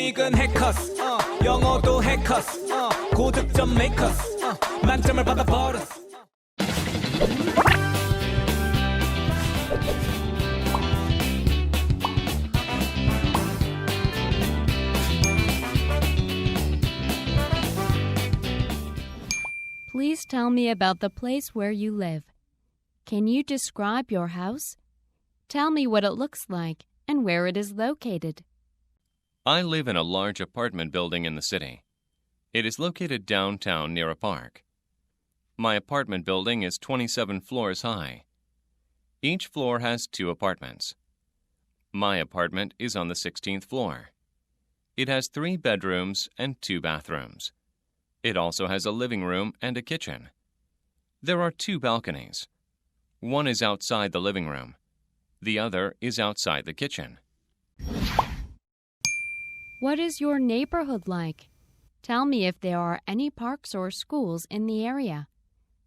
수익은 해커스 영어도 해커스 고득점 메이커스 만점을 받아버렸어. Please tell me about the place where you live. Can you describe your house? Tell me what it looks like and where it is located. I live in a large apartment building in the city. It is located downtown near a park. My apartment building is 27 floors high. Each floor has 2 apartments. My apartment is on the 16th floor. It has 3 bedrooms and 2 bathrooms. It also has a living room and a kitchen. There are 2 balconies. One is outside the living room. The other is outside the kitchen. What is your neighborhood like? Tell me if there are any parks or schools in the area.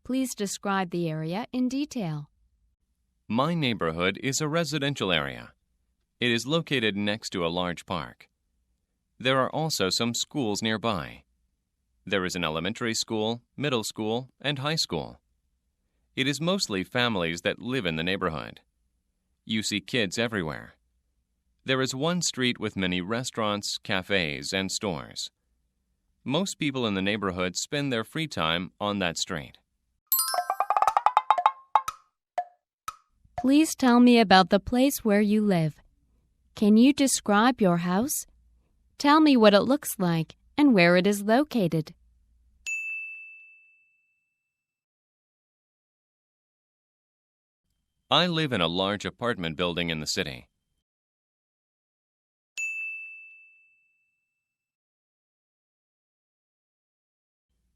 Please describe the area in detail. My neighborhood is a residential area. It is located next to a large park. There are also some schools nearby. There is an elementary school, middle school, and high school. It is mostly families that live in the neighborhood. You see kids everywhere. There is one street with many restaurants, cafes, and stores. Most people in the neighborhood spend their free time on that street. Please tell me about the place where you live. Can you describe your house? Tell me what it looks like and where it is located. I live in a large apartment building in the city.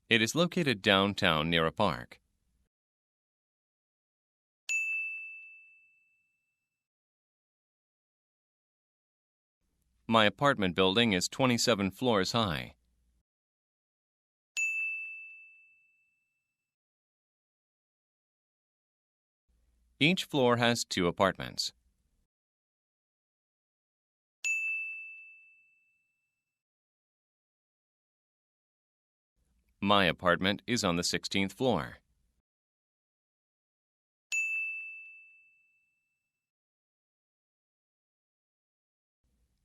It is located downtown near a park. My apartment building is 27 floors high. Each floor has 2 apartments. My apartment is on the 16th floor.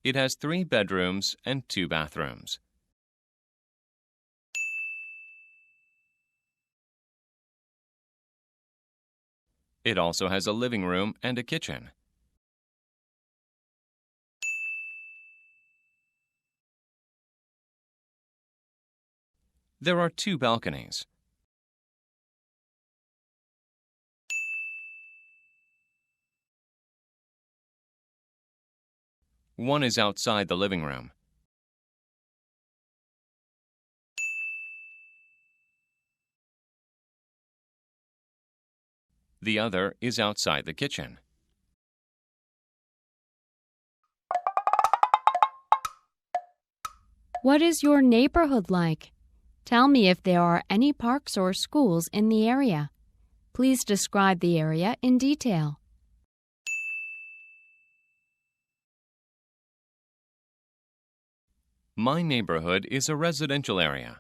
It has 3 bedrooms and 2 bathrooms. It also has a living room and a kitchen. There are 2 balconies. One is outside the living room. The other is outside the kitchen. What is your neighborhood like? Tell me if there are any parks or schools in the area. Please describe the area in detail. My neighborhood is a residential area.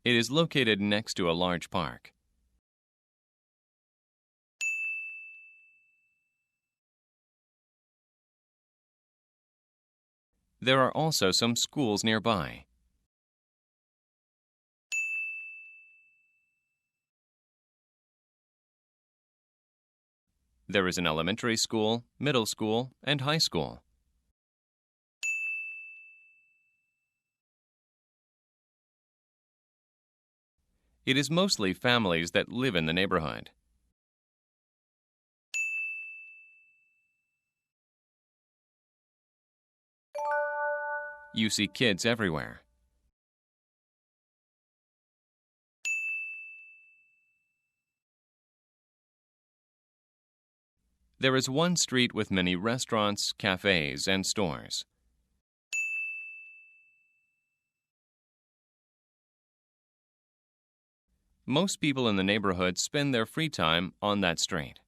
It is located next to a large park. There are also some schools nearby. There is an elementary school, middle school, and high school. It is mostly families that live in the neighborhood. You see kids everywhere. There is one street with many restaurants, cafes, and stores. Most people in the neighborhood spend their free time on that street.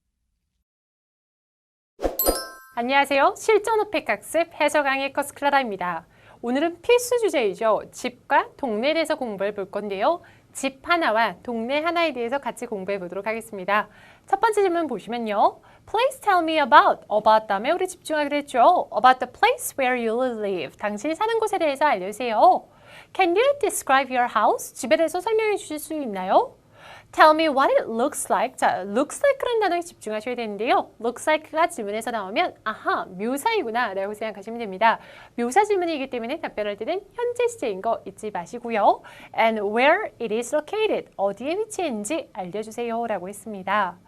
안녕하세요. 실전 어팩 학습 해석 강의 커스 클라라입니다. 오늘은 필수 주제이죠. 집과 동네에 대해서 공부해 볼 건데요. 집 하나와 동네 하나에 대해서 같이 공부해 보도록 하겠습니다. 첫 번째 질문 보시면요. Please tell me about 다음에 우리 집중하기로 했죠. About the place where you live. 당신이 사는 곳에 대해서 알려주세요. Can you describe your house? 집에 대해서 설명해 주실 수 있나요? Tell me what it looks like. 자, looks like라는 단어에 집중하셔야 되는데요. looks like가 질문에서 나오면 아하, 묘사이구나 라고 생각하시면 됩니다. 묘사 질문이기 때문에 답변할 때는 현재 시제인 거 잊지 마시고요. And where it is located. 어디에 위치해 있는지 알려주세요 라고 했습니다.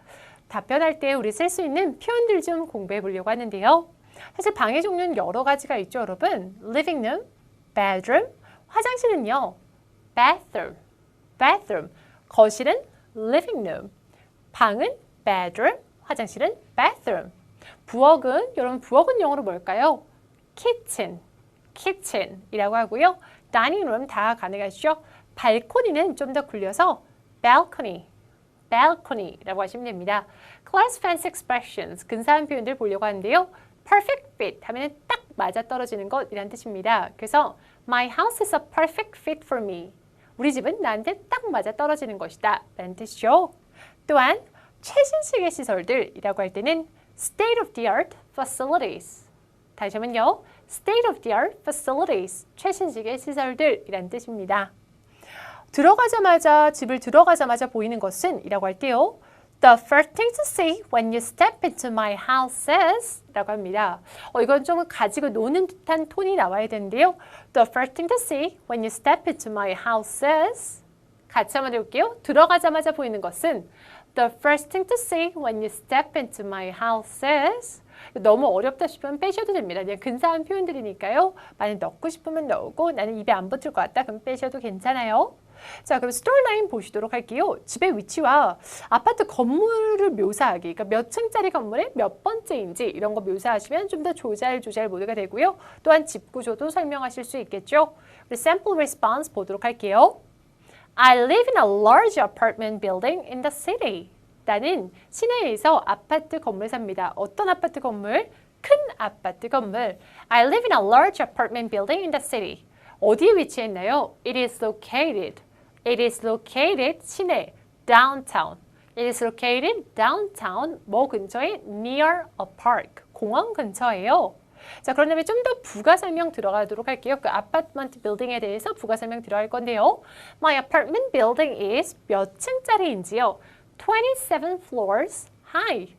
답변할 때 우리 쓸 수 있는 표현들 좀 공부해 보려고 하는데요. 사실 방의 종류는 여러 가지가 있죠, 여러분. living room, bedroom, 화장실은요. bathroom. 거실은 living room, 방은 bedroom, 화장실은 bathroom. 부엌은, 여러분 부엌은 영어로 뭘까요? kitchen이라고 하고요. dining room 다 가능하시죠? 발코니는 좀 더 굴려서 balcony라고 하시면 됩니다. class fancy expressions, 근사한 표현들 보려고 하는데요. perfect fit 하면 딱 맞아떨어지는 것이란 뜻입니다. 그래서 my house is a perfect fit for me. 우리 집은 나한테 딱 맞아떨어지는 것이다 라는 뜻이죠. 또한 최신식의 시설들이라고 할 때는 state of the art facilities. 다시 한번요. state of the art facilities. 최신식의 시설들이란 뜻입니다. 집을 들어가자마자 보이는 것은 이라고 할 때요. The first thing to see when you step into my house is 라고 합니다. 이건 좀 가지고 노는 듯한 톤이 나와야 되는데요. The first thing to see when you step into my house is 같이 한번 해볼게요. 들어가자마자 보이는 것은 The first thing to see when you step into my house is 너무 어렵다 싶으면 빼셔도 됩니다. 그냥 근사한 표현들이니까요. 만약 넣고 싶으면 넣고 나는 입에 안 붙을 것 같다 그럼 빼셔도 괜찮아요. 자, 그럼 스토리라인 보시도록 할게요. 집의 위치와 아파트 건물을 묘사하기, 그러니까 몇 층짜리 건물의 몇 번째인지 이런 거 묘사하시면 좀 더 조잘 모드가 되고요. 또한 집 구조도 설명하실 수 있겠죠. 우리 sample response 보도록 할게요. I live in a large apartment building in the city. 나는 시내에서 아파트 건물 삽니다. 어떤 아파트 건물? 큰 아파트 건물. I live in a large apartment building in the city. 어디에 위치했나요? It is located 시내, downtown. It is located downtown, 뭐 근처에? Near a park, 공원 근처예요. 자, 그런 다음에 좀 더 부가 설명 들어가도록 할게요. 그 아파트먼트 빌딩에 대해서 부가 설명 들어갈 건데요. My apartment building is 몇 층짜리인지요? 27 floors high.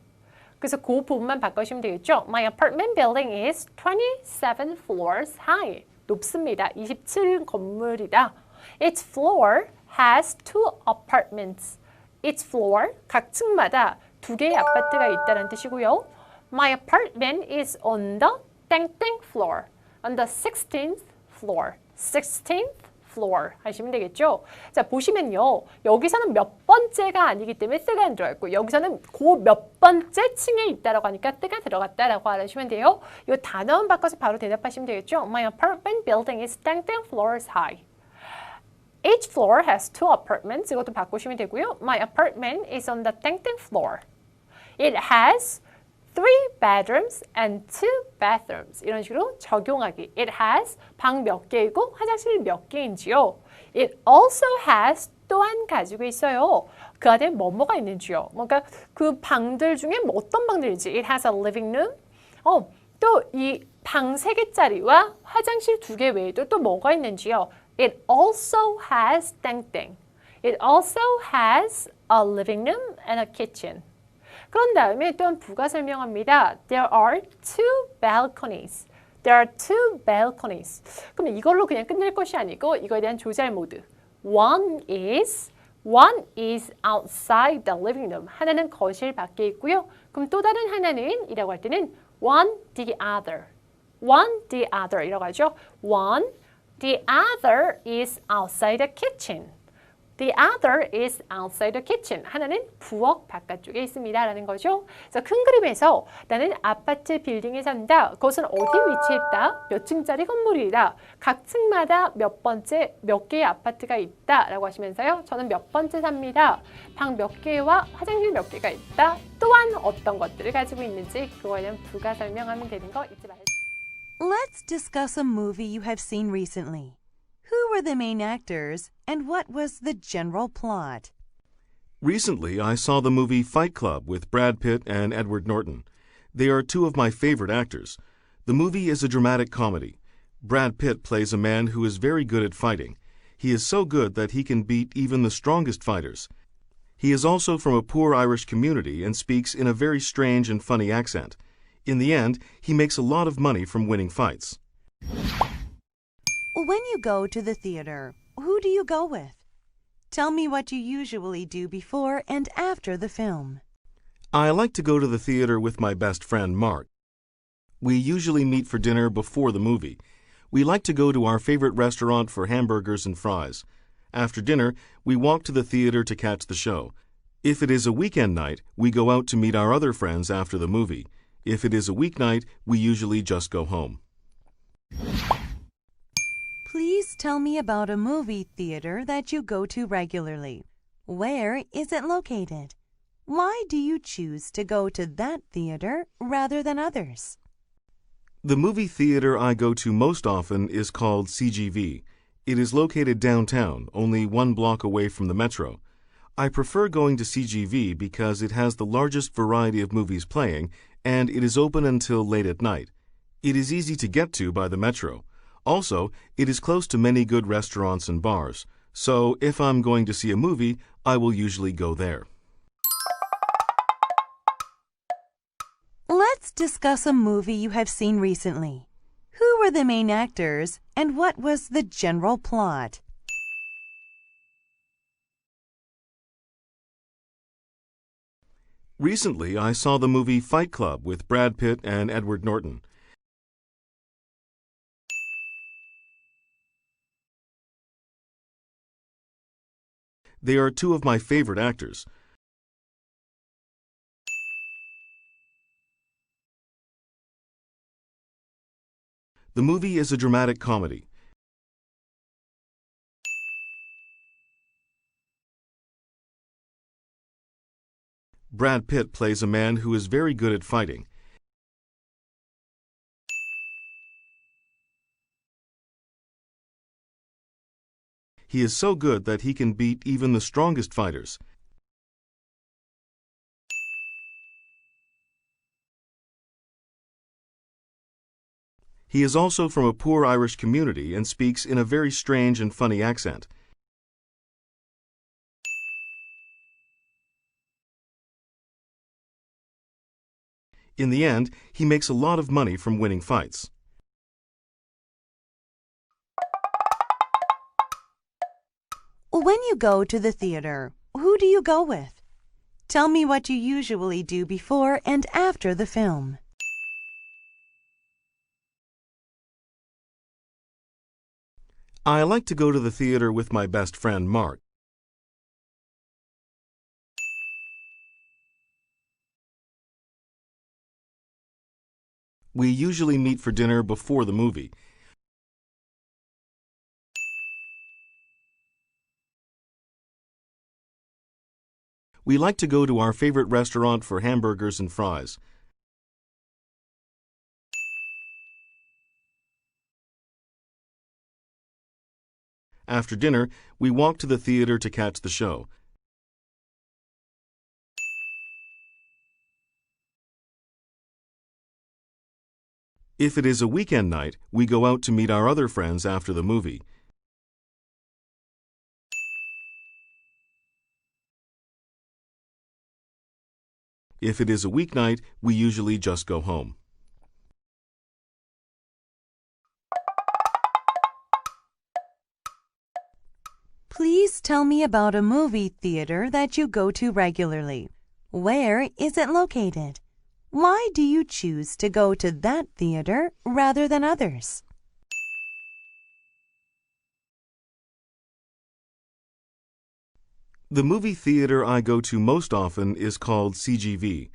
그래서 그 부분만 바꿔주시면 되겠죠. My apartment building is 27 floors high. 높습니다. 27 건물이다. Each floor has two apartments. Each floor, 각 층마다 두 개의 아파트가 있다는 뜻이고요. My apartment is on the 땡땡 floor. On the 16th floor. 16th floor 하시면 되겠죠. 자, 보시면요. 여기서는 몇 번째가 아니기 때문에 뜨가 안 들어갔고 여기서는 그 몇 번째 층에 있다라고 하니까 뜨가 들어갔다라고 알아주시면 돼요. 이 단어만 바꿔서 바로 대답하시면 되겠죠. My apartment building is 땡땡 floors high. Each floor has two apartments. 이것도 바꾸시면 되고요. My apartment is on the 땡땡 floor. It has 3 bedrooms and 2 bathrooms. 이런 식으로 적용하기. It has 방 몇 개이고 화장실 몇 개인지요. It also has 또한 가지고 있어요. 그 안에 뭐가 있는지요. 그러니까 그 방들 중에 어떤 방들인지. It has a living room. 또 이 방 3개짜리와 화장실 2개 외에도 또 뭐가 있는지요. It also has 땡땡. It also has a living room and a kitchen. 그런 다음에 또한 부가 설명합니다. There are two balconies. There are two balconies. 그럼 이걸로 그냥 끝낼 것이 아니고 이거에 대한 조잘 모드. One is outside the living room. 하나는 거실 밖에 있고요. 그럼 또 다른 하나는 이라고 할 때는 one the other 이라고 하죠. One the other is outside the kitchen. The other is outside the kitchen. 하나는 부엌 바깥쪽에 있습니다. 라는 거죠. 그래서 큰 그림에서 나는 아파트 빌딩에 산다. 그것은 어디 위치했다? 몇 층짜리 건물이다. 각 층마다 몇 번째, 몇 개의 아파트가 있다. 라고 하시면서요. 저는 몇 번째 삽니다. 방 몇 개와 화장실 몇 개가 있다. 또한 어떤 것들을 가지고 있는지 그거에 대한 부가 설명하면 되는 거 잊지 마세요. Let's discuss a movie you have seen recently. Who were the main actors, and what was the general plot? Recently, I saw the movie Fight Club with Brad Pitt and Edward Norton. They are two of my favorite actors. The movie is a dramatic comedy. Brad Pitt plays a man who is very good at fighting. He is so good that he can beat even the strongest fighters. He is also from a poor Irish community and speaks in a very strange and funny accent. In the end, he makes a lot of money from winning fights. When you go to the theater, who do you go with? Tell me what you usually do before and after the film. I like to go to the theater with my best friend, Mark. We usually meet for dinner before the movie. We like to go to our favorite restaurant for hamburgers and fries. After dinner, we walk to the theater to catch the show. If it is a weekend night, we go out to meet our other friends after the movie. If it is a weeknight, we usually just go home. Please tell me about a movie theater that you go to regularly. Where is it located? Why do you choose to go to that theater rather than others? The movie theater I go to most often is called CGV. It is located downtown, only 1 block away from the metro. I prefer going to CGV because it has the largest variety of movies playing and it is open until late at night. It is easy to get to by the metro. Also, it is close to many good restaurants and bars, so if I'm going to see a movie, I will usually go there. Let's discuss a movie you have seen recently. Who were the main actors, and what was the general plot? Recently, I saw the movie Fight Club with Brad Pitt and Edward Norton. They are two of my favorite actors. The movie is a dramatic comedy. Brad Pitt plays a man who is very good at fighting. He is so good that he can beat even the strongest fighters. He is also from a poor Irish community and speaks in a very strange and funny accent. In the end, he makes a lot of money from winning fights. When you go to the theater, who do you go with? Tell me what you usually do before and after the film. I like to go to the theater with my best friend, Mark. We usually meet for dinner before the movie. We like to go to our favorite restaurant for hamburgers and fries. After dinner, we walk to the theater to catch the show. If it is a weekend night, we go out to meet our other friends after the movie. If it is a weeknight, we usually just go home. Please tell me about a movie theater that you go to regularly. Where is it located? Why do you choose to go to that theater rather than others? The movie theater I go to most often is called CGV.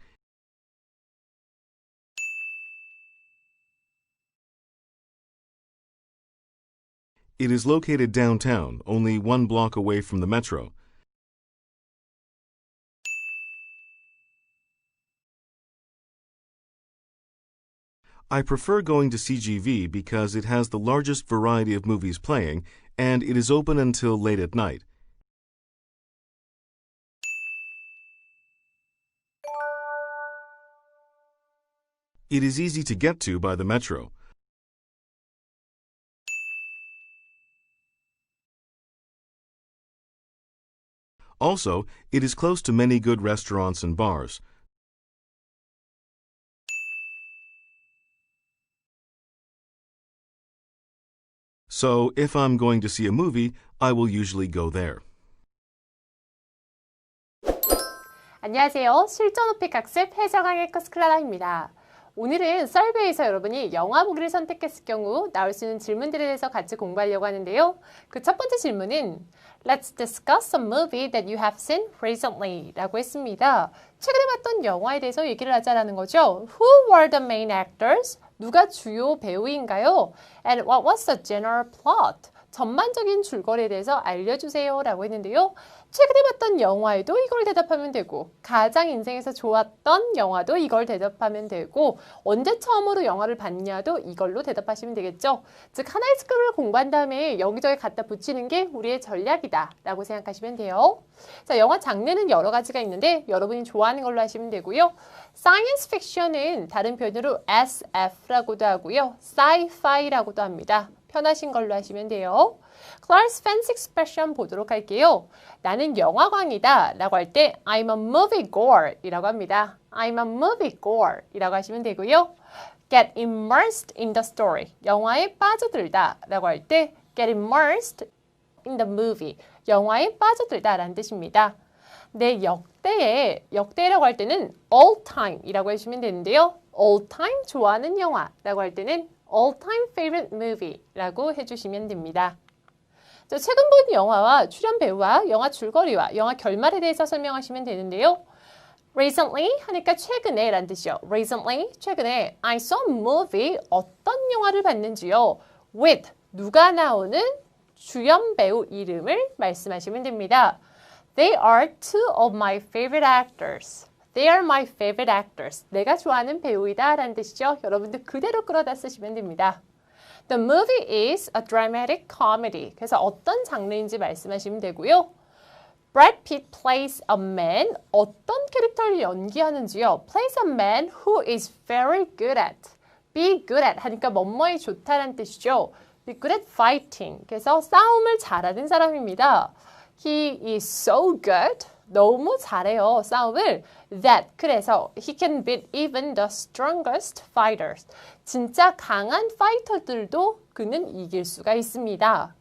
It is located downtown, only 1 block away from the metro. I prefer going to CGV because it has the largest variety of movies playing and it is open until late at night. It is easy to get to by the metro. Also, it is close to many good restaurants and bars. So, if I'm going to see a movie, I will usually go there. 안녕하세요. 실전 호픽 학습 해석왕의 코스클라라입니다. 오늘은 설베이에서 여러분이 영화 보기를 선택했을 경우 나올 수 있는 질문들에 대해서 같이 공부하려고 하는데요. 그 첫 번째 질문은 Let's discuss a movie that you have seen recently 라고 했습니다. 최근에 봤던 영화에 대해서 얘기를 하자라는 거죠. Who were the main actors? 누가 주요 배우인가요? And what was the general plot? 전반적인 줄거리에 대해서 알려주세요 라고 했는데요. 최근에 봤던 영화에도 이걸 대답하면 되고 가장 인생에서 좋았던 영화도 이걸 대답하면 되고 언제 처음으로 영화를 봤냐도 이걸로 대답하시면 되겠죠. 즉 하나의 스크립을 공부한 다음에 여기저기 갖다 붙이는 게 우리의 전략이다 라고 생각하시면 돼요. 자, 영화 장르는 여러 가지가 있는데 여러분이 좋아하는 걸로 하시면 되고요. 사이언스 픽션은 다른 표현으로 SF라고도 하고요. 사이파이라고도 합니다. 편하신 걸로 하시면 돼요. Clark's fancy expression 보도록 할게요. 나는 영화광이다 라고 할 때 I'm a moviegoer 이라고 합니다. I'm a moviegoer 이라고 하시면 되고요. Get immersed in the story. 영화에 빠져들다 라고 할 때 get immersed in the movie. 영화에 빠져들다 라는 뜻입니다. 내 역대라고 할 때는 all time 이라고 해주시면 되는데요. all time 좋아하는 영화 라고 할 때는 all time favorite movie 라고 해주시면 됩니다. 자, 최근 본 영화와 출연 배우와 영화 줄거리와 영화 결말에 대해서 설명하시면 되는데요. Recently 하니까 최근에 라는 뜻이요. Recently, 최근에 I saw a movie, 어떤 영화를 봤는지요. With, 누가 나오는 주연 배우 이름을 말씀하시면 됩니다. They are two of my favorite actors. They are my favorite actors. 내가 좋아하는 배우이다 라는 뜻이죠. 여러분들 그대로 끌어다 쓰시면 됩니다. The movie is a dramatic comedy. 그래서 어떤 장르인지 말씀하시면 되고요. Brad Pitt plays a man. 어떤 캐릭터를 연기하는지요. Plays a man who is very good at. Be good at 하니까 뭐뭐에 좋다라는 뜻이죠. Be good at fighting. 그래서 싸움을 잘하는 사람입니다. He is so good. 너무 잘해요. 싸움을. That. 그래서 he can beat even the strongest fighters. 진짜 강한 파이터들도 그는 이길 수가 있습니다.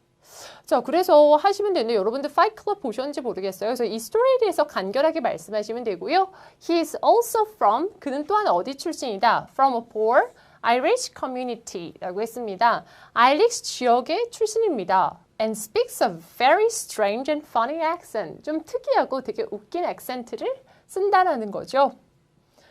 자, 그래서 하시면 되는데 여러분들 파이트 클럽 보셨는지 모르겠어요. 그래서 이 스토리에 대해서 간결하게 말씀하시면 되고요. He is also from, 그는 또한 어디 출신이다. From a poor Irish community라고 했습니다. 아이리시 지역의 출신입니다. And speaks a very strange and funny accent. 좀 특이하고 되게 웃긴 액센트를 쓴다라는 거죠.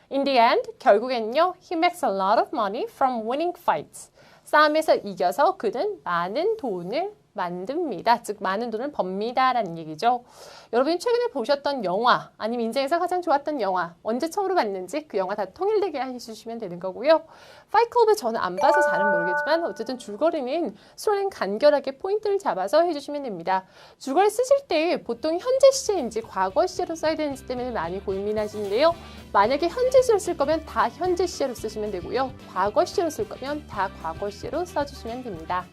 In the end, 결국엔요, he makes a lot of money from winning fights. 싸움에서 이겨서 그는 많은 돈을 만듭니다. 즉 많은 돈을 법니다 라는 얘기죠. 여러분이 최근에 보셨던 영화 아니면 인생에서 가장 좋았던 영화 언제 처음으로 봤는지 그 영화 다 통일되게 해주시면 되는 거고요. 파이클럽을 저는 안 봐서 잘은 모르겠지만 어쨌든 줄거리는 스토리는 간결하게 포인트를 잡아서 해주시면 됩니다. 줄거리 쓰실 때 보통 현재 시제인지 과거 시제로 써야 되는지 때문에 많이 고민하시는데요. 만약에 현재 시제로 쓸 거면 다 현재 시제로 쓰시면 되고요. 과거 시제로 쓸 거면 다 과거 시제로 써주시면 됩니다.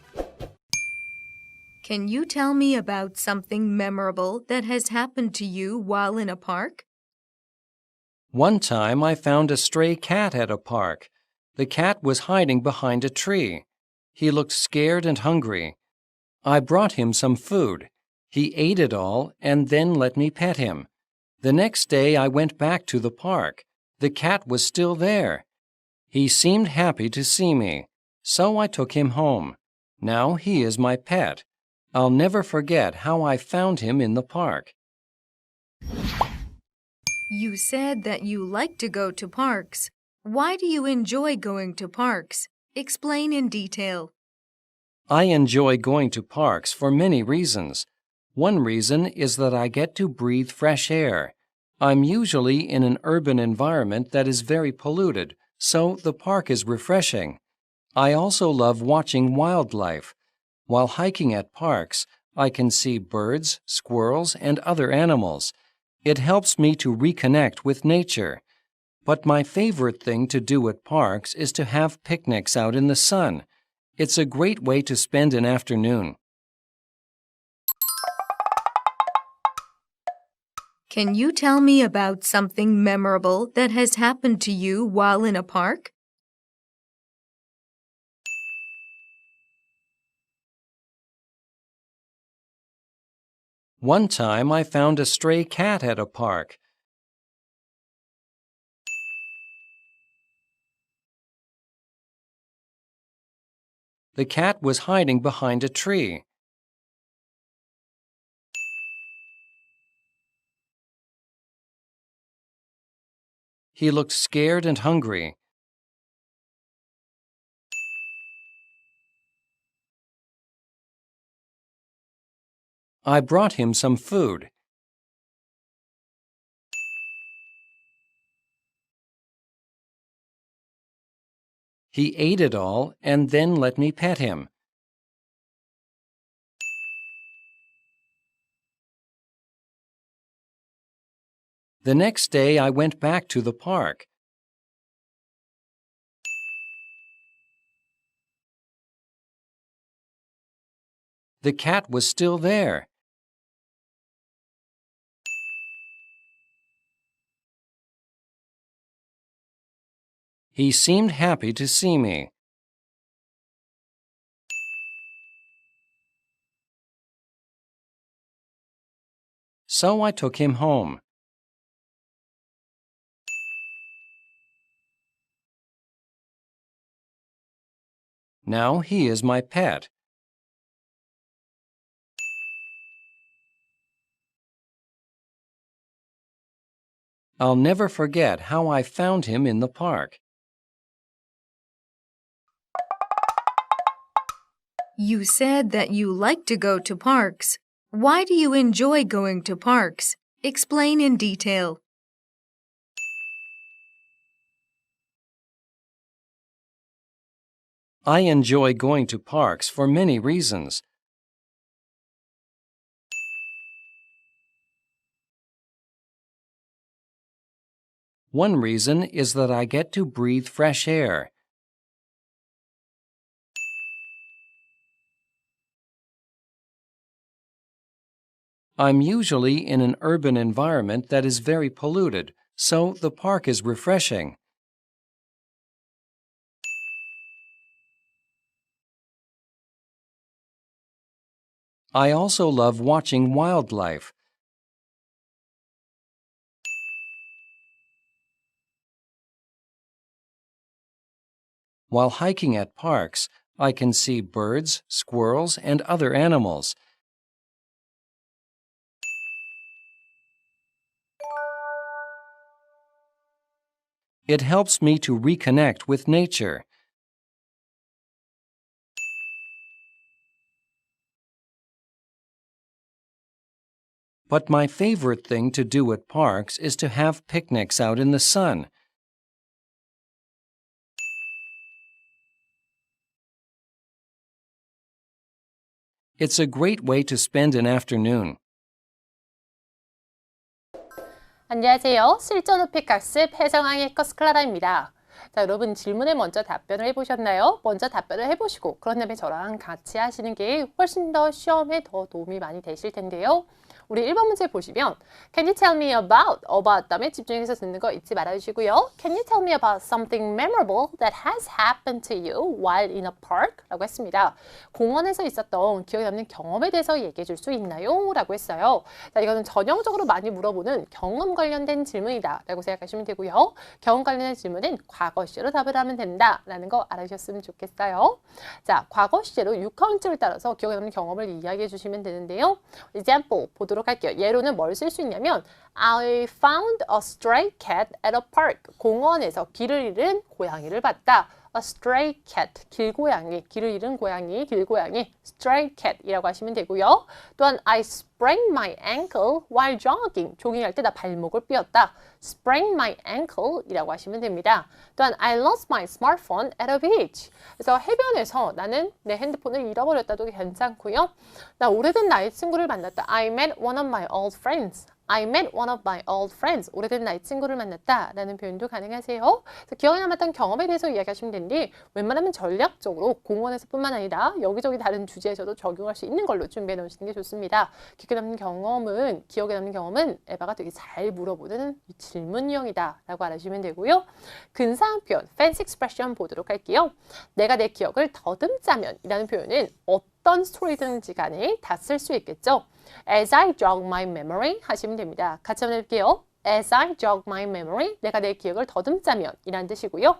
Can you tell me about something memorable that has happened to you while in a park? One time I found a stray cat at a park. The cat was hiding behind a tree. He looked scared and hungry. I brought him some food. He ate it all and then let me pet him. The next day I went back to the park. The cat was still there. He seemed happy to see me, so I took him home. Now he is my pet. I'll never forget how I found him in the park. You said that you like to go to parks. Why do you enjoy going to parks? Explain in detail. I enjoy going to parks for many reasons. One reason is that I get to breathe fresh air. I'm usually in an urban environment that is very polluted, so the park is refreshing. I also love watching wildlife. While hiking at parks, I can see birds, squirrels, and other animals. It helps me to reconnect with nature. But my favorite thing to do at parks is to have picnics out in the sun. It's a great way to spend an afternoon. Can you tell me about something memorable that has happened to you while in a park? One time I found a stray cat at a park. The cat was hiding behind a tree. He looked scared and hungry. I brought him some food. He ate it all and then let me pet him. The next day I went back to the park. The cat was still there. He seemed happy to see me. So I took him home. Now he is my pet. I'll never forget how I found him in the park. You said that you like to go to parks. Why do you enjoy going to parks? Explain in detail. I enjoy going to parks for many reasons. One reason is that I get to breathe fresh air. I'm usually in an urban environment that is very polluted, so the park is refreshing. I also love watching wildlife. While hiking at parks, I can see birds, squirrels, and other animals. It helps me to reconnect with nature. But my favorite thing to do at parks is to have picnics out in the sun. It's a great way to spend an afternoon. 안녕하세요. 실전 호픽 학습 해성왕의 커스클라라입니다. 자, 여러분 질문에 먼저 답변을 해보셨나요? 먼저 답변을 해보시고 그런 다음에 저랑 같이 하시는 게 훨씬 더 시험에 더 도움이 많이 되실 텐데요. 우리 1번 문제 보시면 Can you tell me about 다음에 집중해서 듣는 거 잊지 말아주시고요. Can you tell me about something memorable that has happened to you while in a park? 라고 했습니다. 공원에서 있었던 기억에 남는 경험에 대해서 얘기해 줄 수 있나요? 라고 했어요. 자, 이거는 전형적으로 많이 물어보는 경험 관련된 질문이다 라고 생각하시면 되고요. 경험 관련된 질문은 과거 시제로 답을 하면 된다 라는 거 알아주셨으면 좋겠어요. 자, 과거 시제로 6카운트를 따라서 기억에 남는 경험을 이야기해 주시면 되는데요. example 보도록 보도록 할게요. 예로는 뭘 쓸 수 있냐면 I found a stray cat at a park. 공원에서 길을 잃은 고양이를 봤다. A stray cat, 길고양이, 길을 잃은 고양이, 길고양이, stray cat이라고 하시면 되고요. 또한 I sprained my ankle while jogging. 조깅할 때 나 발목을 삐었다. sprained my ankle이라고 하시면 됩니다. 또한 I lost my smartphone at a beach. 그래서 해변에서 나는 내 핸드폰을 잃어버렸다도 괜찮고요. 나 오래된 나의 친구를 만났다. I met one of my old friends. I met one of my old friends. 오래된 나의 친구를 만났다 라는 표현도 가능하세요. 그래서 기억에 남았던 경험에 대해서 이야기하시면 되는데 웬만하면 전략적으로 공원에서뿐만 아니라 여기저기 다른 주제에서도 적용할 수 있는 걸로 준비해 놓으시는 게 좋습니다. 기억에 남는 경험은 에바가 되게 잘 물어보는 질문형이다 라고 알아주시면 되고요. 근사한 표현, fancy expression 보도록 할게요. 내가 내 기억을 더듬자면 이라는 표현은 어떤 스토리든지 간에 다 쓸 수 있겠죠. As I jog my memory 하시면 됩니다. 같이 한번 해볼게요. As I jog my memory, 내가 내 기억을 더듬자면 이란 뜻이고요.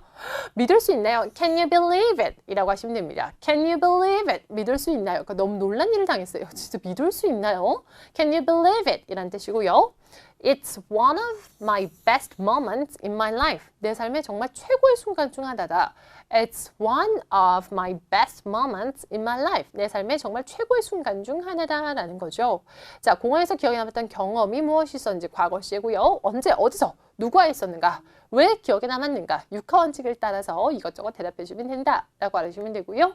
믿을 수 있나요? Can you believe it? 이라고 하시면 됩니다. Can you believe it? 믿을 수 있나요? 그러니까 너무 놀란 일을 당했어요. 진짜 믿을 수 있나요? Can you believe it? 이란 뜻이고요. It's one of my best moments in my life. 내 삶의 정말 최고의 순간 중 하나다. It's one of my best moments in my life. 내 삶의 정말 최고의 순간 중 하나다라는 거죠. 자, 공원에서 기억에 남았던 경험이 무엇이 있었는지 과거 시제고요. 언제, 어디서, 누구와 있었는가, 왜 기억에 남았는가, 육하 원칙을 따라서 이것저것 대답해 주면 된다라고 알아주시면 되고요.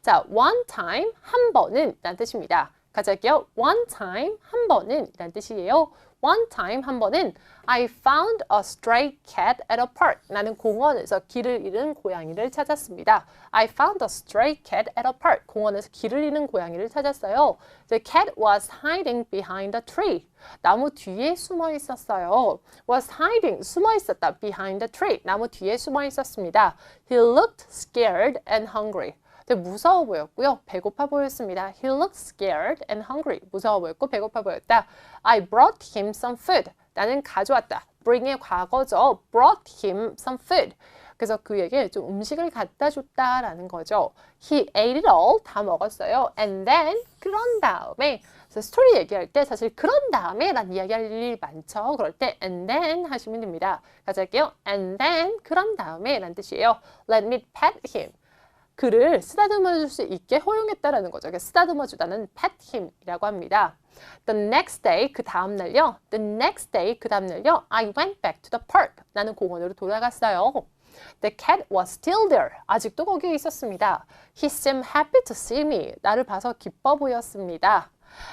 자, one time, 한 번은 라는 뜻입니다. 같이 할게요. One time, 한 번은 이란 뜻이에요. One time, 한 번은 I found a stray cat at a park. 나는 공원에서 길을 잃은 고양이를 찾았습니다. I found a stray cat at a park. 공원에서 길을 잃은 고양이를 찾았어요. The cat was hiding behind a tree. 나무 뒤에 숨어 있었어요. Was hiding, 숨어 있었다. Behind the tree. 나무 뒤에 숨어 있었습니다. He looked scared and hungry. 되게 무서워 보였고요. 배고파 보였습니다. He looked scared and hungry. 무서워 보였고 배고파 보였다. I brought him some food. 나는 가져왔다. bring의 과거죠. brought him some food. 그래서 그에게 좀 음식을 갖다 줬다라는 거죠. He ate it all. 다 먹었어요. And then, 그런 다음에 그래서 스토리 얘기할 때 사실 그런 다음에 라는 이야기할 일이 많죠. 그럴 때 and then 하시면 됩니다. 같이 할게요. And then, 그런 다음에 라는 뜻이에요. Let me pet him. 그를 쓰다듬어 줄 수 있게 허용했다라는 거죠. 쓰다듬어 주다는 pet him이라고 합니다. The next day, 그 다음 날요. The next day, 그 다음 날요. I went back to the park. 나는 공원으로 돌아갔어요. The cat was still there. 아직도 거기에 있었습니다. He seemed happy to see me. 나를 봐서 기뻐 보였습니다.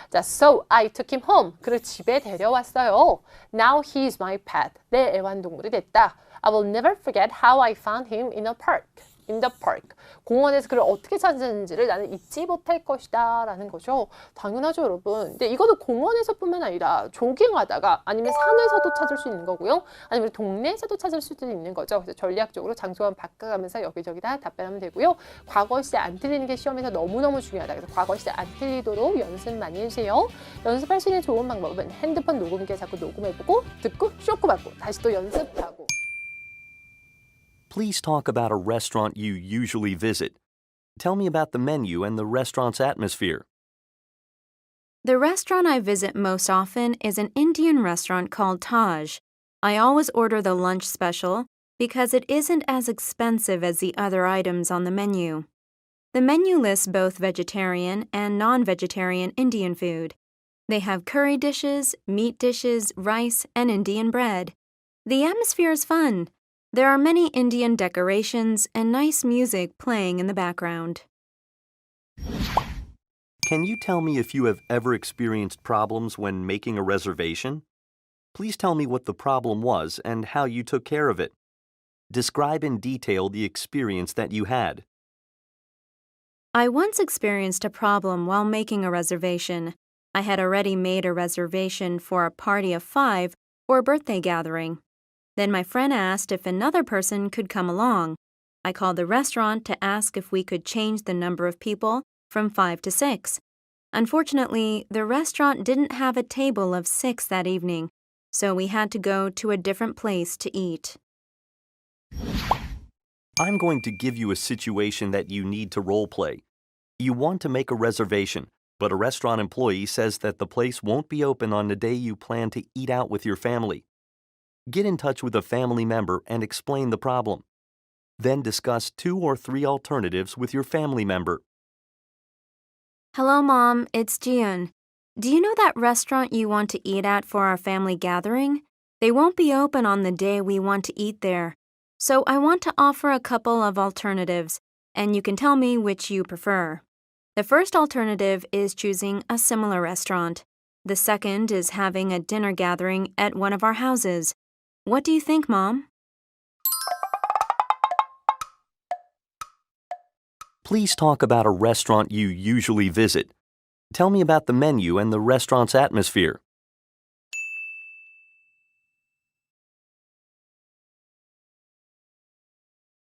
자, so I took him home. 그를 집에 데려왔어요. Now he is my pet. 내 애완동물이 됐다. I will never forget how I found him in the park. 공원에서 그를 어떻게 찾았는지를 나는 잊지 못할 것이다 라는 거죠. 당연하죠, 여러분. 근데 이거는 공원에서뿐만 아니라 조깅하다가 아니면 산에서도 찾을 수 있는 거고요. 아니면 동네에서도 찾을 수도 있는 거죠. 그래서 전략적으로 장소만 바꿔가면서 여기저기 다 답변하면 되고요. 과거 시제 안 틀리는 게 시험에서 너무너무 중요하다. 그래서 과거 시제 안 틀리도록 연습 많이 해주세요. 연습할 수 있는 좋은 방법은 핸드폰 녹음기에 자꾸 녹음해보고 듣고 쇼크 받고 다시 또 연습하고. Please talk about a restaurant you usually visit. Tell me about the menu and the restaurant's atmosphere. The restaurant I visit most often is an Indian restaurant called Taj. I always order the lunch special because it isn't as expensive as the other items on the menu. The menu lists both vegetarian and non-vegetarian Indian food. They have curry dishes, meat dishes, rice, and Indian bread. The atmosphere is fun. There are many Indian decorations and nice music playing in the background. Can you tell me if you have ever experienced problems when making a reservation? Please tell me what the problem was and how you took care of it. Describe in detail the experience that you had. I once experienced a problem while making a reservation. I had already made a reservation for a party of 5 or a birthday gathering. Then my friend asked if another person could come along. I called the restaurant to ask if we could change the number of people from 5 to 6. Unfortunately, the restaurant didn't have a table of 6 that evening, so we had to go to a different place to eat. I'm going to give you a situation that you need to role play. You want to make a reservation, but a restaurant employee says that the place won't be open on the day you plan to eat out with your family. Get in touch with a family member and explain the problem. Then discuss 2 or 3 alternatives with your family member. Hello, Mom. It's Jian. Do you know that restaurant you want to eat at for our family gathering? They won't be open on the day we want to eat there. So I want to offer a couple of alternatives, and you can tell me which you prefer. The first alternative is choosing a similar restaurant. The second is having a dinner gathering at one of our houses. What do you think, Mom? Please talk about a restaurant you usually visit. Tell me about the menu and the restaurant's atmosphere.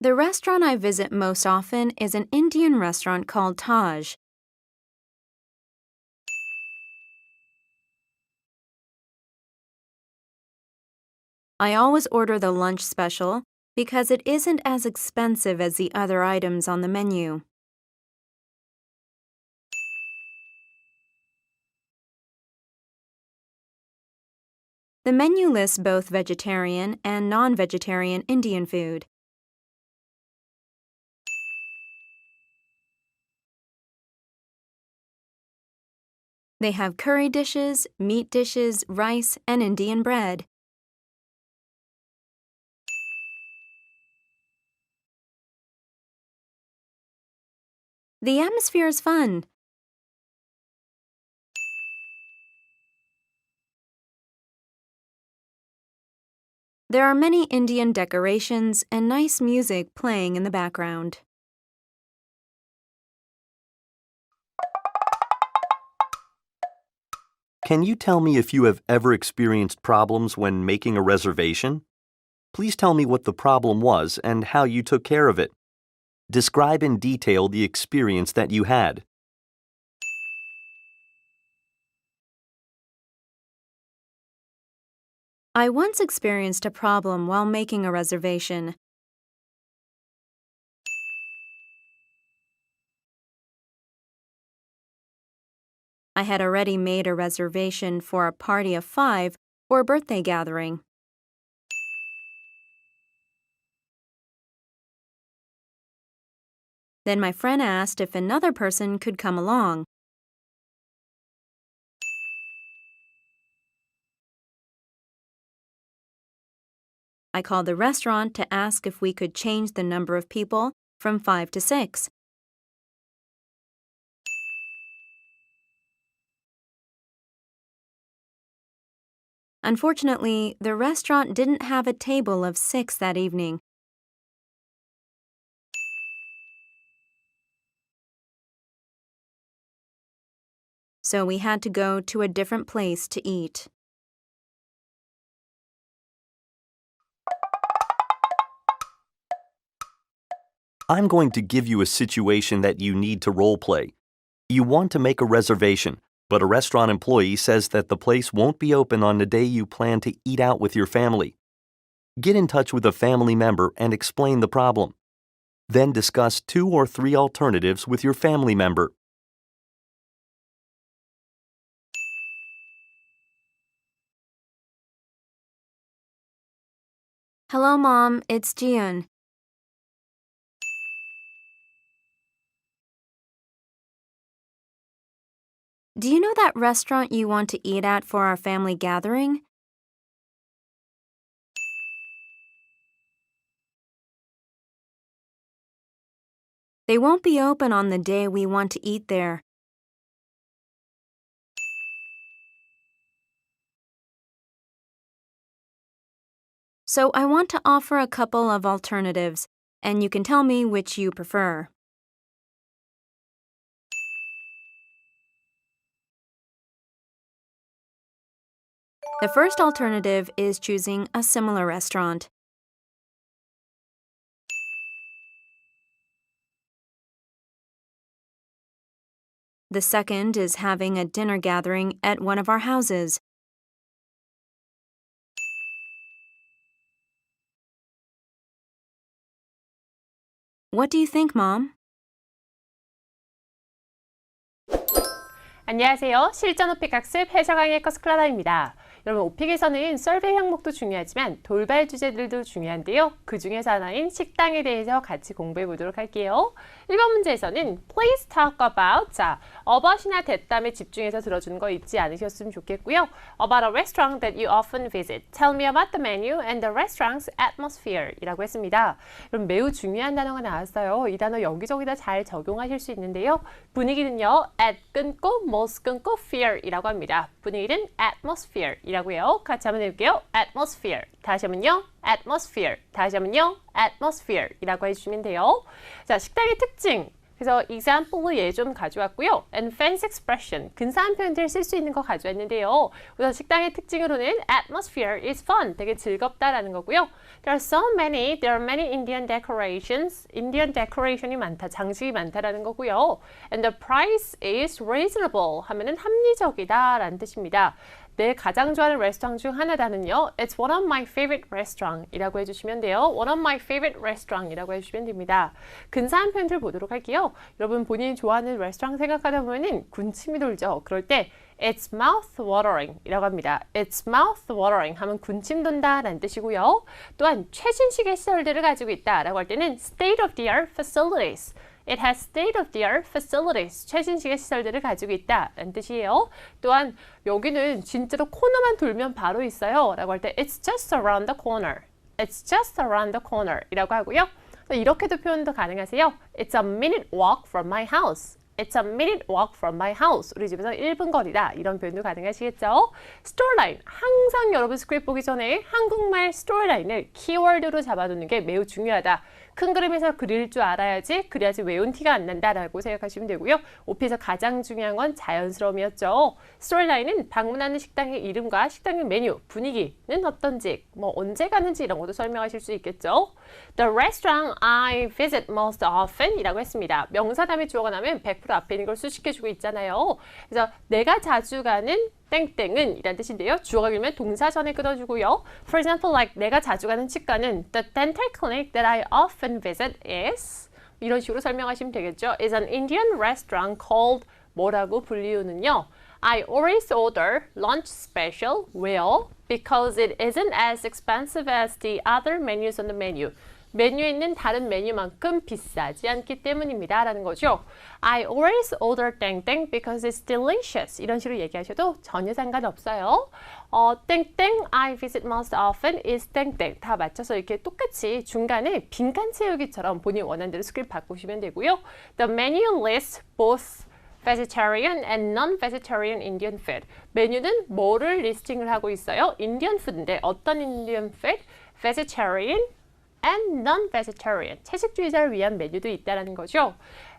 The restaurant I visit most often is an Indian restaurant called Taj. I always order the lunch special because it isn't as expensive as the other items on the menu. The menu lists both vegetarian and non-vegetarian Indian food. They have curry dishes, meat dishes, rice, and Indian bread. The atmosphere is fun. There are many Indian decorations and nice music playing in the background. Can you tell me if you have ever experienced problems when making a reservation? Please tell me what the problem was and how you took care of it. Describe in detail the experience that you had. I once experienced a problem while making a reservation. I had already made a reservation for a party of 5 or a birthday gathering. Then my friend asked if another person could come along. I called the restaurant to ask if we could change the number of people from 5 to 6. Unfortunately, the restaurant didn't have a table of 6 that evening. So we had to go to a different place to eat. I'm going to give you a situation that you need to role play. You want to make a reservation, but a restaurant employee says that the place won't be open on the day you plan to eat out with your family. Get in touch with a family member and explain the problem. Then discuss 2 or 3 alternatives with your family member. Hello, Mom. It's Jian. Do you know that restaurant you want to eat at for our family gathering? They won't be open on the day we want to eat there. So I want to offer a couple of alternatives, and you can tell me which you prefer. The first alternative is choosing a similar restaurant. The second is having a dinner gathering at one of our houses. What do you think, Mom? 안녕하세요. 실전 오픽 학습 해설 강의 커스클라다입니다. 여러분 오픽에서는 서베이 항목도 중요하지만 돌발 주제들도 중요한데요. 그 중에서 하나인 식당에 대해서 같이 공부해 보도록 할게요. 1번 문제에서는 please talk about, 자, about이나 that다음에 집중해서 들어주는 거 잊지 않으셨으면 좋겠고요. About a restaurant that you often visit. Tell me about the menu and the restaurant's atmosphere 이라고 했습니다. 그럼 매우 중요한 단어가 나왔어요. 이 단어 여기저기다 잘 적용하실 수 있는데요. 분위기는요, at 끊고 most 끊고 fear 이라고 합니다. 분위기는 atmosphere 이라고요. 같이 한번 해볼게요. atmosphere. 다시 한번요. atmosphere. 다시 한번요. atmosphere 이라고 해주시면 돼요. 자, 식당의 특징. 그래서 example로 예 좀 가져왔고요. and fancy expression. 근사한 표현들 쓸 수 있는 거 가져왔는데요. 우선 식당의 특징으로는 atmosphere is fun. 되게 즐겁다라는 거고요. There are many Indian decorations. Indian decoration이 많다. 장식이 많다라는 거고요. And the price is reasonable. 하면은 합리적이다라는 뜻입니다. 내 가장 좋아하는 레스토랑 중 하나다는요. It's one of my favorite restaurant 이라고 해주시면 돼요. One of my favorite restaurant 이라고 해주시면 됩니다. 근사한 표현들 보도록 할게요. 여러분 본인이 좋아하는 레스토랑 생각하다 보면은 군침이 돌죠. 그럴 때 It's mouth-watering 이라고 합니다. It's mouth-watering 하면 군침 돈다 라는 뜻이고요. 또한 최신식의 시설들을 가지고 있다 라고 할 때는 state-of-the-art facilities. It has state-of-the-art facilities. 최신식의 시설들을 가지고 있다 라는 뜻이에요. 또한 여기는 진짜로 코너만 돌면 바로 있어요 라고 할 때 It's just around the corner. It's just around the corner 이라고 하고요. 이렇게도 표현도 가능하세요. It's a minute walk from my house. It's a minute walk from my house. 우리 집에서 1분 거리다. 이런 표현도 가능하시겠죠? 스토리라인. 항상 여러분 스크립트 보기 전에 한국말 스토리라인을 키워드로 잡아두는 게 매우 중요하다. 큰 그림에서 그릴 줄 알아야지 그래야지 외운 티가 안 난다라고 생각하시면 되고요. 오피에서 가장 중요한 건 자연스러움이었죠. 스토리라인은 방문하는 식당의 이름과 식당의 메뉴, 분위기는 어떤지, 뭐 언제 가는지 이런 것도 설명하실 수 있겠죠. The restaurant I visit most often 이라고 했습니다. 명사 다음에 주어가 나면 100% 앞에 있는 걸 수식해주고 있잖아요. 그래서 내가 자주 가는 땡땡은 이란 뜻인데요. 주어가 길면 동사 전에 끊어주고요. For example, like 내가 자주 가는 치과는 The dental clinic that I often visit is 이런 식으로 설명하시면 되겠죠. Is an Indian restaurant called 뭐라고 불리우는요. I always order lunch special. Well, because it isn't as expensive as the other menus on the menu. 메뉴에 있는 다른 메뉴만큼 비싸지 않기 때문입니다. 라는 거죠. I always order 땡땡 because it's delicious. 이런 식으로 얘기하셔도 전혀 상관없어요. 땡땡 I visit most often is 땡땡. 다 맞춰서 이렇게 똑같이 중간에 빈칸 채우기처럼 본인 원하는 대로 스크립트 바꾸시면 되고요. The menu lists both vegetarian and non-vegetarian Indian food. 메뉴는 뭐를 리스팅을 하고 있어요? Indian food인데 어떤 Indian food? Vegetarian and non-vegetarian. 채식주의자를 위한 메뉴도 있다는 거죠.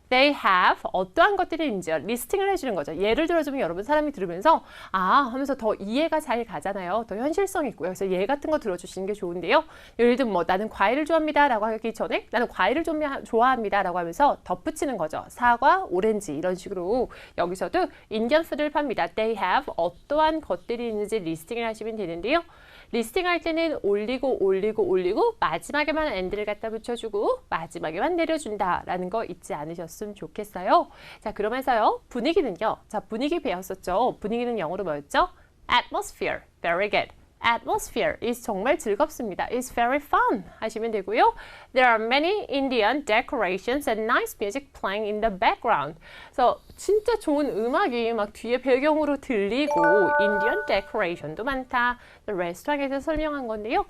They have 어떠한 것들이 있는지요. 리스팅을 해주는 거죠. 예를 들어주면 여러분 사람이 들으면서 아 하면서 더 이해가 잘 가잖아요. 더 현실성 있고요. 그래서 예 같은 거 들어주시는 게 좋은데요. 예를 들면 뭐 나는 과일을 좋아합니다 라고 하기 전에 나는 과일을 좀 좋아합니다 라고 하면서 덧붙이는 거죠. 사과, 오렌지 이런 식으로 여기서도 인디언 푸드를 팝니다. They have 어떠한 것들이 있는지 리스팅을 하시면 되는데요. 리스팅 할 때는 올리고 마지막에만 and를 갖다 붙여주고 마지막에만 내려준다 라는 거 잊지 않으셨으면 좋겠어요. 자 그러면서요 분위기는요. 자 분위기 배웠었죠. 분위기는 영어로 뭐였죠? Atmosphere. Very good. Atmosphere is 정말 즐겁습니다. It's very fun 하시면 되고요. There are many Indian decorations and nice music playing in the background. 그래서 진짜 좋은 음악이 막 뒤에 배경으로 들리고 Indian decoration도 많다. 레스토랑에서 설명한 건데요.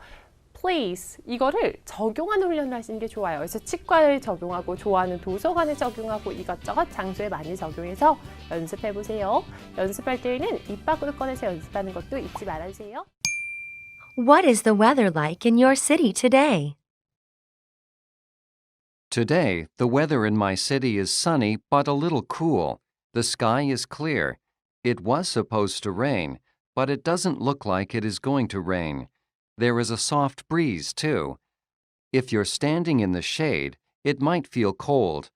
Please 이거를 적용하는 훈련을 하시는 게 좋아요. 그래서 치과에 적용하고 좋아하는 도서관에 적용하고 이것저것 장소에 많이 적용해서 연습해 보세요. 연습할 때에는 입 밖으로 꺼내서 연습하는 것도 잊지 말아주세요. What is the weather like in your city today? Today, the weather in my city is sunny but a little cool. The sky is clear. It was supposed to rain, but it doesn't look like it is going to rain. There is a soft breeze, too. If you're standing in the shade, it might feel cold.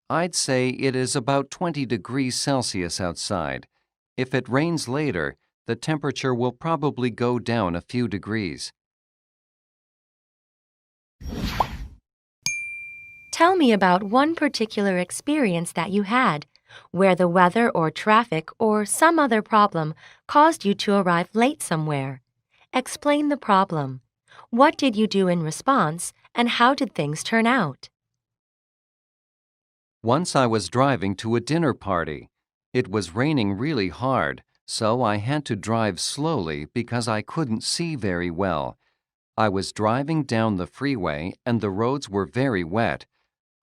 I'd say it is about 20 degrees Celsius outside. If it rains later, the temperature will probably go down a few degrees. Tell me about one particular experience that you had. where the weather or traffic or some other problem caused you to arrive late somewhere. Explain the problem. What did you do in response, and how did things turn out? Once I was driving to a dinner party. It was raining really hard, so I had to drive slowly because I couldn't see very well. I was driving down the freeway and the roads were very wet.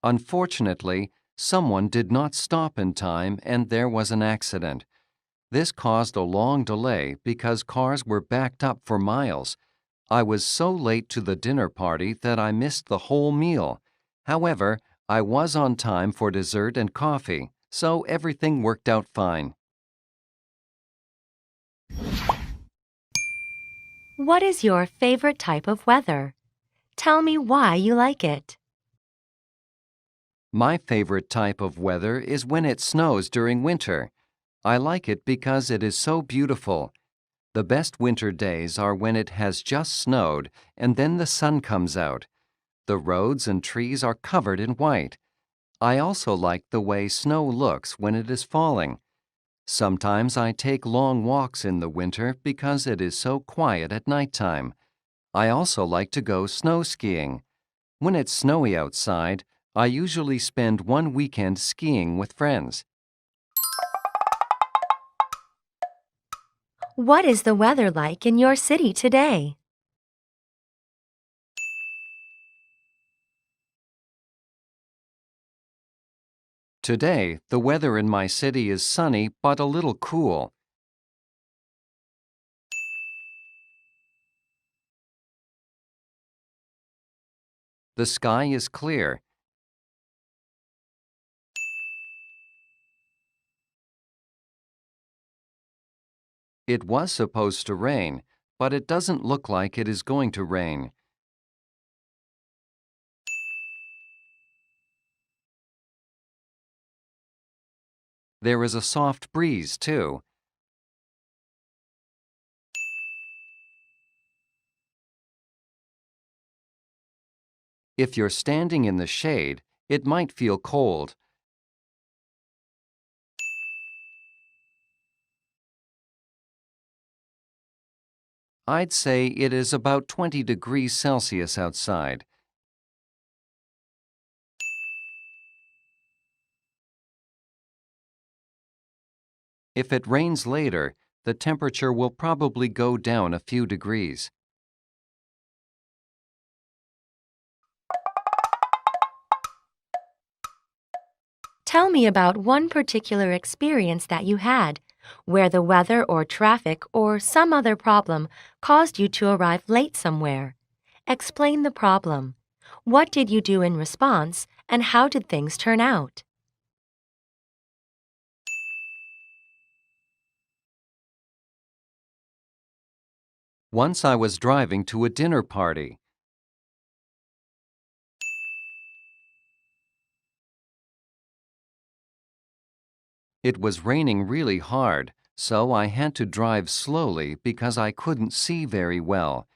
Unfortunately, someone did not stop in time and there was an accident. This caused a long delay because cars were backed up for miles. I was so late to the dinner party that I missed the whole meal. However, I was on time for dessert and coffee, so everything worked out fine. What is your favorite type of weather? Tell me why you like it. My favorite type of weather is when it snows during winter. I like it because it is so beautiful. The best winter days are when it has just snowed and then the sun comes out. The roads and trees are covered in white. I also like the way snow looks when it is falling. Sometimes I take long walks in the winter because it is so quiet at nighttime. I also like to go snow skiing. When it's snowy outside, I usually spend one weekend skiing with friends. What is the weather like in your city today? Today, the weather in my city is sunny but a little cool. The sky is clear. It was supposed to rain, but it doesn't look like it is going to rain. There is a soft breeze, too. If you're standing in the shade, it might feel cold. I'd say it is about 20 degrees Celsius outside. If it rains later, the temperature will probably go down a few degrees. Tell me about one particular experience that you had, where the weather or traffic or some other problem caused you to arrive late somewhere. Explain the problem. What did you do in response, and how did things turn out? Once I was driving to a dinner party. It was raining really hard, so I had to drive slowly because I couldn't see very well.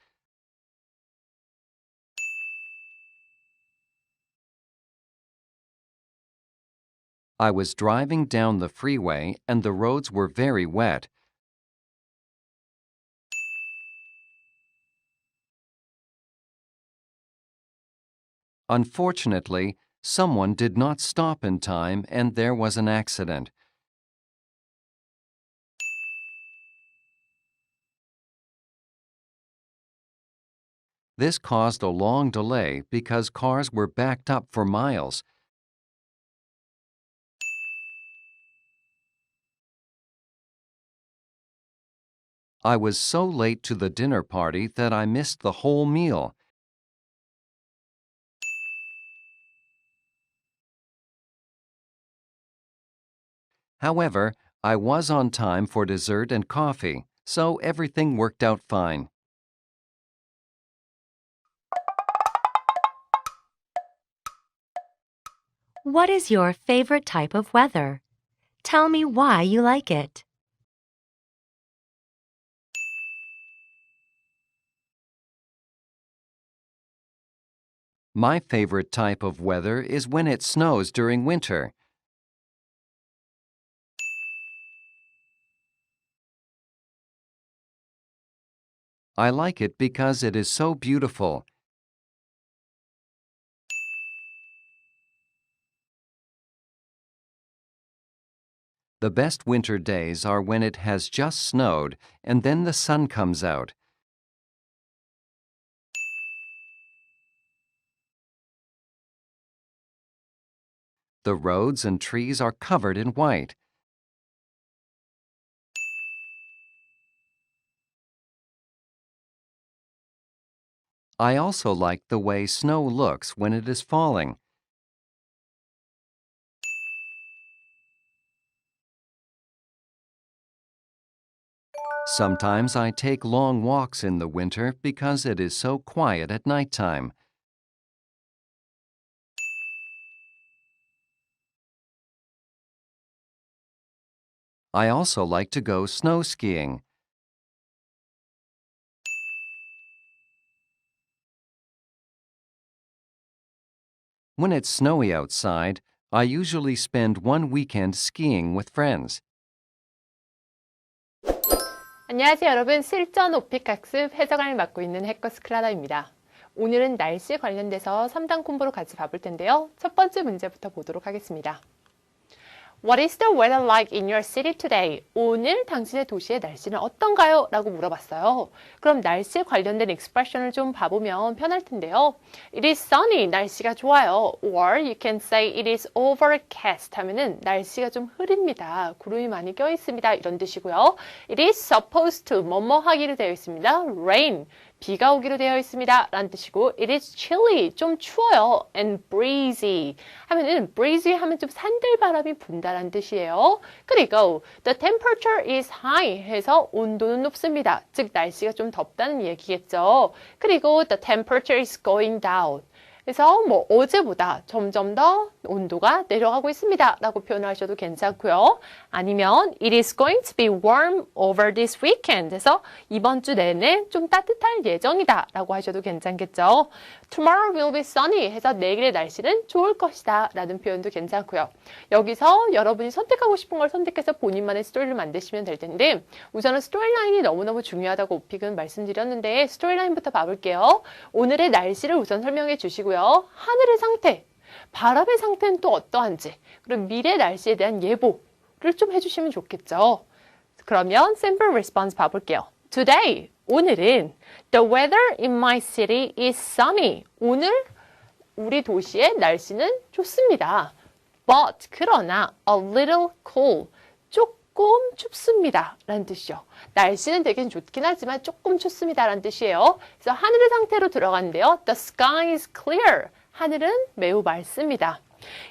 I was driving down the freeway and the roads were very wet. Unfortunately, someone did not stop in time and there was an accident. This caused a long delay because cars were backed up for miles. I was so late to the dinner party that I missed the whole meal. However, I was on time for dessert and coffee, so everything worked out fine. What is your favorite type of weather? Tell me why you like it. My favorite type of weather is when it snows during winter. I like it because it is so beautiful. The best winter days are when it has just snowed and then the sun comes out. The roads and trees are covered in white. I also like the way snow looks when it is falling. Sometimes I take long walks in the winter because it is so quiet at nighttime. I also like to go snow skiing. When it's snowy outside, I usually spend one weekend skiing with friends. 안녕하세요 여러분, 실전 오픽 학습 해석을 맡고 있는 해커스 클라라입니다. 오늘은 날씨 관련돼서 3단 콤보로 같이 봐볼 텐데요. 첫 번째 문제부터 보도록 하겠습니다. What is the weather like in your city today? 오늘 당신의 도시의 날씨는 어떤가요? 라고 물어봤어요. 그럼 날씨에 관련된 expression을 좀 봐보면 편할 텐데요. It is sunny, 날씨가 좋아요. Or you can say it is overcast 하면은 날씨가 좀 흐립니다. 구름이 많이 껴 있습니다. 이런 뜻이고요. It is supposed to, 뭐뭐 하기로 되어 있습니다. Rain, 비가 오기로 되어 있습니다. 라는 뜻이고 It is chilly, 좀 추워요. And breezy 하면은 breezy 하면 좀 산들바람이 분다라는 뜻이에요. 그리고 the temperature is high 해서 온도는 높습니다. 즉 날씨가 좀 덥다는 얘기겠죠. 그리고 the temperature is going down. 그래서 뭐 어제보다 점점 더 온도가 내려가고 있습니다. 라고 표현하셔도 괜찮고요. 아니면 It is going to be warm over this weekend. 그래서 이번 주 내내 좀 따뜻할 예정이다. 라고 하셔도 괜찮겠죠. Tomorrow will be sunny. 해서 내일의 날씨는 좋을 것이다. 라는 표현도 괜찮고요. 여기서 여러분이 선택하고 싶은 걸 선택해서 본인만의 스토리를 만드시면 될 텐데 우선은 스토리라인이 너무너무 중요하다고 오픽은 말씀드렸는데 스토리라인부터 봐볼게요. 오늘의 날씨를 우선 설명해 주시고요. 하늘의 상태, 바람의 상태는 또 어떠한지, 그리고 미래 날씨에 대한 예보를 좀 해주시면 좋겠죠. 그러면 sample response 봐볼게요. Today, 오늘은 the weather in my city is sunny. 오늘 우리 도시의 날씨는 좋습니다. But, 그러나 a little cool, 조금 춥습니다. 라는 뜻이죠. 날씨는 되게 좋긴 하지만 조금 춥습니다. 라는 뜻이에요. 그래서 하늘의 상태로 들어가는데요. The sky is clear. 하늘은 매우 맑습니다.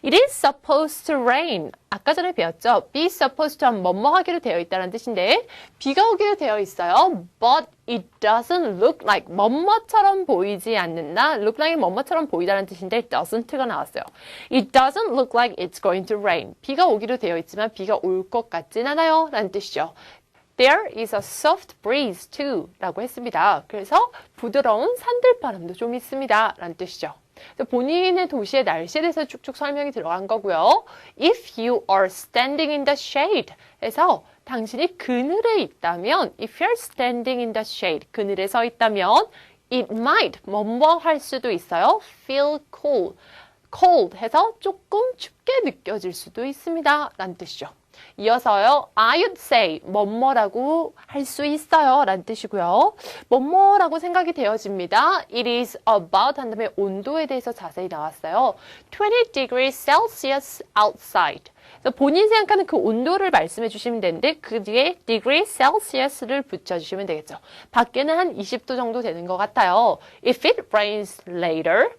It is supposed to rain. 아까 전에 배웠죠? Be supposed to 하면 뭐뭐 하기로 되어 있다는 뜻인데 비가 오기로 되어 있어요. But it doesn't look like 뭐뭐처럼 보이지 않는다. Look like 뭐뭐처럼 보이다는 뜻인데 doesn't가 나왔어요. It doesn't look like it's going to rain. 비가 오기로 되어 있지만 비가 올 것 같진 않아요. 라는 뜻이죠. There is a soft breeze too. 라고 했습니다. 그래서 부드러운 산들바람도 좀 있습니다. 라는 뜻이죠. 본인의 도시의 날씨에 대해서 쭉쭉 설명이 들어간 거고요. If you are standing in the shade 해서 당신이 그늘에 있다면 If you're standing in the shade 그늘에 서 있다면 It might 뭐뭐 할 수도 있어요. Feel cold. Cold 해서 조금 춥게 느껴질 수도 있습니다. 라는 뜻이죠. 이어서요. I would say 뭐뭐라고 할 수 있어요. 라는 뜻이고요. 뭐뭐라고 생각이 되어집니다. It is about 한 다음에 온도에 대해서 자세히 나왔어요. 20 degrees Celsius outside. 본인이 생각하는 그 온도를 말씀해 주시면 되는데 그 뒤에 degree Celsius를 붙여주시면 되겠죠. 밖에는 한 20도 정도 되는 것 같아요. If it rains later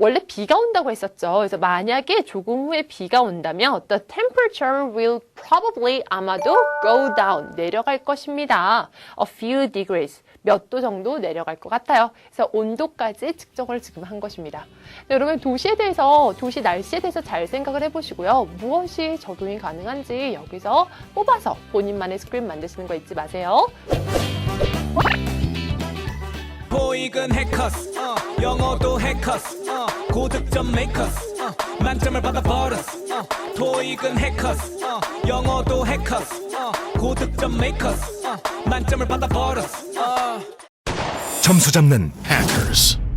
원래 비가 온다고 했었죠. 그래서 만약에 조금 후에 비가 온다면 the temperature will probably 아마도 go down, 내려갈 것입니다. A few degrees, 몇 도 정도 내려갈 것 같아요. 그래서 온도까지 측정을 지금 한 것입니다. 여러분 도시에 대해서, 도시 날씨에 대해서 잘 생각을 해보시고요. 무엇이 적용이 가능한지 여기서 뽑아서 본인만의 스크립트 만드시는 거 잊지 마세요. 토익은 해커스 영어도 해커스 고득점 메이커스 만점을 받아버렸어 토익은 해커스 영어도 해커스 고득점 메이커스 만점을 받아버렸어 점수 잡는 Hackers.